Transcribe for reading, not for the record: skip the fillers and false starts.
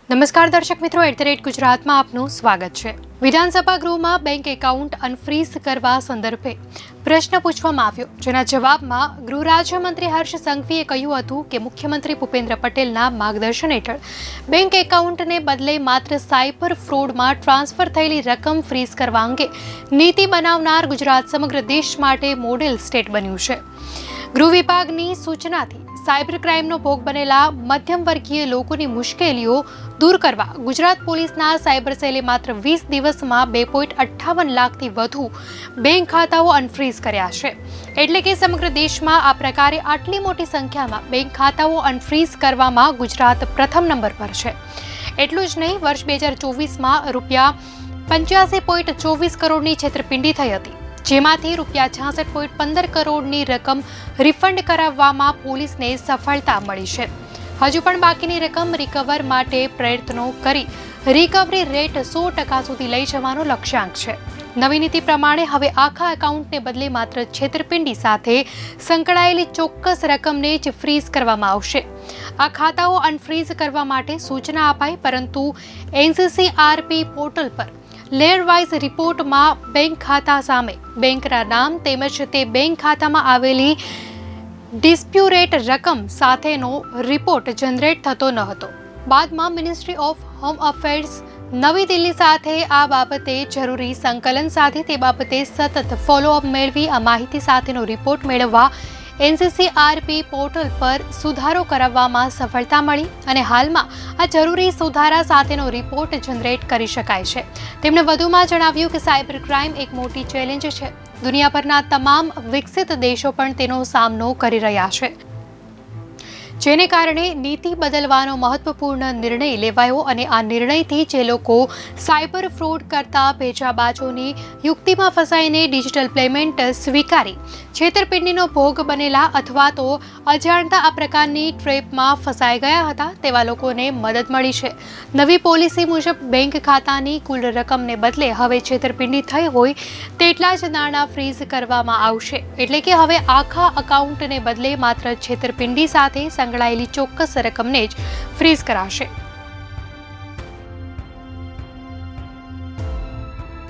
નમસ્કાર દર્શક મિત્રો, @ગુજરાતમાં આપનું સ્વાગત છે। વિધાનસભા ગૃહમાં બેંક એકાઉન્ટ અનફ્રીઝ કરવા સંદર્ભે પ્રશ્ન પૂછવામાં આવ્યો, જેના જવાબમાં ગૃહ રાજ્યમંત્રી હર્ષ સંઘવીએ કહ્યું હતું કે મુખ્યમંત્રી ભૂપેન્દ્ર પટેલના માર્ગદર્શન હેઠળ બેંક એકાઉન્ટને બદલે માત્ર સાયબર ફ્રોડમાં ટ્રાન્સફર થયેલી રકમ ફ્રીઝ કરવા અંગે નીતિ બનાવનાર ગુજરાત સમગ્ર દેશ માટે મોડેલ સ્ટેટ બન્યું છે। ગૃહ વિભાગની સૂચનાથી સાયબર ક્રાઇમનો ભોગ બનેલા મધ્યમ વર્ગીય લોકોની મુશ્કેલીઓ દૂર કરવા ગુજરાત પોલીસના સાયબર સેલે માત્ર 20 દિવસમાં 2.58 લાખથી વધુ બેંક ખાતાઓ અનફ્રીઝ કર્યા છે। એટલે કે સમગ્ર દેશમાં આ પ્રકારે આટલી મોટી સંખ્યામાં બેંક ખાતાઓ અનફ્રીઝ કરવામાં ગુજરાત પ્રથમ નંબર પર છે। એટલું જ નહીં, વર્ષ 2024માં રૂપિયા 85.24 કરોડની છેતરપિંડી થઈ હતી, જેમાંથી રૂપિયા 66.15 કરોડની રકમ રિફંડ કરાવવામાં પોલીસને સફળતા મળી છે। હજુ પણ બાકીની રકમ રિકવર માટે પ્રયત્નો કરી રિકવરી રેટ 100% સુધી લઈ જવાનો લક્ષ્યાંક છે। નવી નીતિ પ્રમાણે હવે આખા એકાઉન્ટને બદલે માત્ર છેતરપિંડી સાથે સંકળાયેલી ચોક્કસ રકમને જ ફ્રીઝ કરવામાં આવશે। આ ખાતાઓ અનફ્રીઝ કરવા માટે સૂચના અપાઈ, પરંતુ NCCRP પોર્ટલ પર લેયર વાઇઝ રિપોર્ટમાં બેંક ખાતા સામે બેંકના નામ તેમજ તે બેંક ખાતામાં આવેલી ડિસ્પ્યુટેડ રકમ સાથેનો રિપોર્ટ જનરેટ થતો ન હતો। બાદમાં મિનિસ્ટ્રી ઓફ હોમ અફેર્સ નવી દિલ્હી સાથે આ બાબતે જરૂરી સંકલન સાધી તે બાબતે સતત ફોલોઅપ મેળવી આ માહિતી સાથેનો રિપોર્ટ મેળવવા NCCRP પોર્ટલ પર સુધારો કરાવવામાં સફળતા મળી અને હાલમાં આ જરૂરી સુધારા સાથેનો રિપોર્ટ જનરેટ કરી શકાય છે। તેમણે વધુમાં જણાવ્યું કે સાયબર ક્રાઇમ એક મોટી ચેલેન્જ છે। દુનિયાભરના તમામ વિકસિત દેશો પણ તેનો સામનો કરી રહ્યા છે, જેને કારણે નીતિ બદલવાનો મહત્વપૂર્ણ નિર્ણય લેવાયો અને આ નિર્ણયથી જે લોકો સાયબર ફ્રોડ કરતા ભેજાબાજોની યુક્તિમાં ફસાઈને ડિજિટલ પેમેન્ટ સ્વીકારી છેતરપિંડીનો ભોગ બનેલા અથવા તો અજાણતા આ પ્રકારની ટ્રેપમાં ફસાઈ ગયા હતા, તેવા લોકોને મદદ મળી છે। નવી પોલિસી મુજબ બેંક ખાતાની કુલ રકમને બદલે હવે છેતરપિંડી થઈ હોય તેટલા જ નાણાં ફ્રીઝ કરવામાં આવશે। એટલે કે હવે આખા એકાઉન્ટને બદલે માત્ર છેતરપિંડી સાથે સંકળાયેલી ચોક્કસ રકમને જ ફ્રીઝ કરાશે।